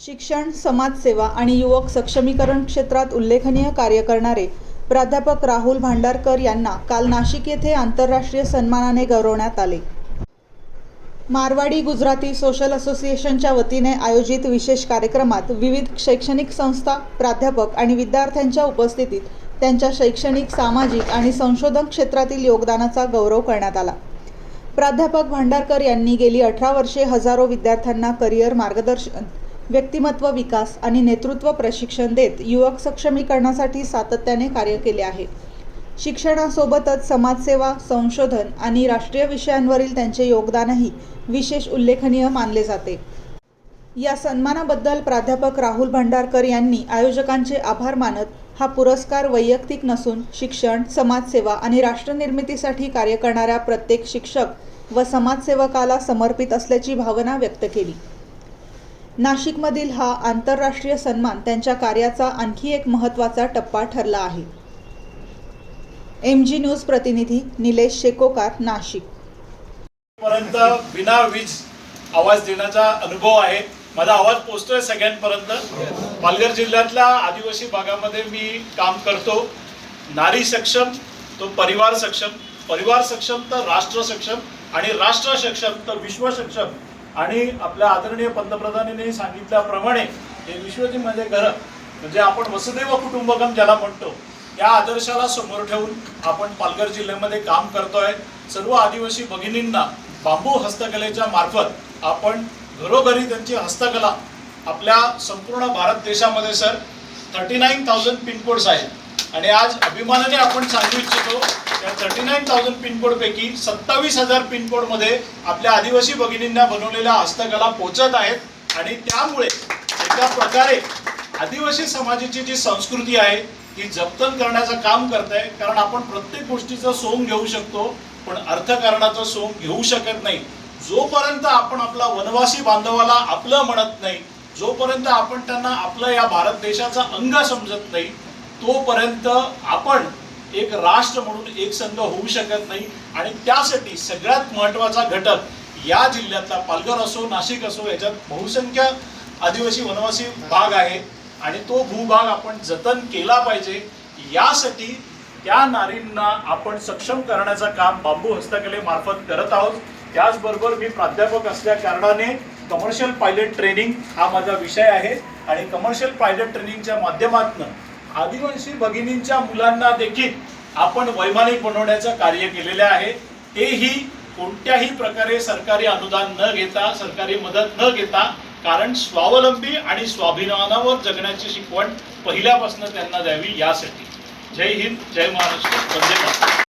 शिक्षण, समाजसेवा आणि युवक सक्षमीकरण क्षेत्रात उल्लेखनीय कार्य करणारे प्राध्यापक राहुल भांडारकर यांना काल नाशिक येथे आंतरराष्ट्रीय सन्मानाने गौरवण्यात आले. मारवाडी गुजराती सोशल असोसिएशनच्या वतीने आयोजित विशेष कार्यक्रमात विविध शैक्षणिक संस्था, प्राध्यापक आणि विद्यार्थ्यांच्या उपस्थितीत त्यांच्या शैक्षणिक, सामाजिक आणि संशोधन क्षेत्रातील योगदानाचा गौरव करण्यात आला. प्राध्यापक भांडारकर यांनी गेली 18 वर्षे हजारो विद्यार्थ्यांना करिअर मार्गदर्शन, व्यक्तिमत्व विकास आणि नेतृत्व प्रशिक्षण देत युवक सक्षमीकरणासाठी सातत्याने कार्य केले आहे. शिक्षणासोबतच समाजसेवा, संशोधन आणि राष्ट्रीय विषयांवरील त्यांचे योगदानही विशेष उल्लेखनीय मानले जाते. या सन्मानाबद्दल प्राध्यापक राहुल भांडारकर यांनी आयोजकांचे आभार मानत हा पुरस्कार वैयक्तिक नसून शिक्षण, समाजसेवा आणि राष्ट्रनिर्मितीसाठी कार्य करणाऱ्या प्रत्येक शिक्षक व समाजसेवकाला समर्पित असल्याची भावना व्यक्त केली. नाशिकमधील हा आंतरराष्ट्रीय सन्मान त्यांच्या कार्याचा आणखी एक महत्त्वाचा टप्पा ठरला आहे. MG न्यूज प्रतिनिधी निलेश शेकोकार, नाशिक. पर्यंत बिना वीज आवाज देण्याचा अनुभव आहे. माझा आवाज पोहोचतोय सगळ्यांपर्यंत. पालघर जिल्ह्यातल्या आदिवासी भागामध्ये मी काम करतो. नारी सक्षम तो परिवार सक्षम, परिवार सक्षम तर राष्ट्र सक्षम आणि राष्ट्र सक्षम तर विश्व सक्षम. आणि आपल्या आदरणीय पंतप्रधानांनी सांगितल्याप्रमाणे हे विश्वची म्हणजे घर म्हणजे आपण वसुदैव कुटुंबकम ज्याला म्हणतो या आदर्शाला समोर ठेवून आपण पालघर जिल्ह्यामध्ये काम करतोय. सर्व आदिवासी भगिनींना बांबू हस्तकलेच्या मार्फत आपण घरोघरी त्यांची हस्तकला आपल्या संपूर्ण भारत देशामध्ये सर 39,000 पिनकोड्स आहेत आणि आज अभिमानाने आपण सांगू इच्छितो त्या 39,000 पिनकोड पैकी 27,000 पिनकोड मध्ये आपल्या आदिवासी भगिनींना बनवलेल्या हस्तकला पोहोचत आहेत आणि त्यामुळे एका प्रकारे आदिवासी समाजाची जी संस्कृती आहे ती जतन करण्याचं काम करत आहे. कारण आपण प्रत्येक गोष्टीचं सोंग घेऊ शकतो पण अर्थकारणाचं सोंग घेऊ शकत नाही. जोपर्यंत आपण आपला वनवासी बांधवाला आपलं म्हणत नाही, जोपर्यंत आपण त्यांना आपलं या भारत देशाचा अंग समजत नाही, तोपर्यंत आपण एक राष्ट्र म्हणून एक संघ होऊ शकत नाही. आणि त्यासाठी सगळ्यात महत्त्वाचा घटक या जिल्ह्यातला पालघर असो, नाशिक असो याच्यात बहुसंख्य आदिवासी वनवासी भाग आहे आणि तो भूभाग आपण जतन केला पाहिजे. यासाठी त्या नारींना आपण सक्षम करण्याचं काम बांबू हस्तकलेमार्फत करत आहोत. त्याचबरोबर मी प्राध्यापक असल्या कारणाने कमर्शियल पायलट ट्रेनिंग हा माझा विषय आहे आणि कमर्शियल पायलट ट्रेनिंगच्या माध्यमातून आदिवासी भगिनींच्या मुलांना देखील आपण वैमानिक बनवण्याचं कार्य केलेले आहे. तेही कोणत्याही प्रकारे सरकारी अनुदान न घेता, सरकारी मदत न घेता, कारण स्वावलंबी आणि स्वाभिमानावर जगण्याची शिकवण पहिल्यापासून त्यांना द्यावी यासाठी. जय हिंद, जय महाराष्ट्र, वंदे मातरम.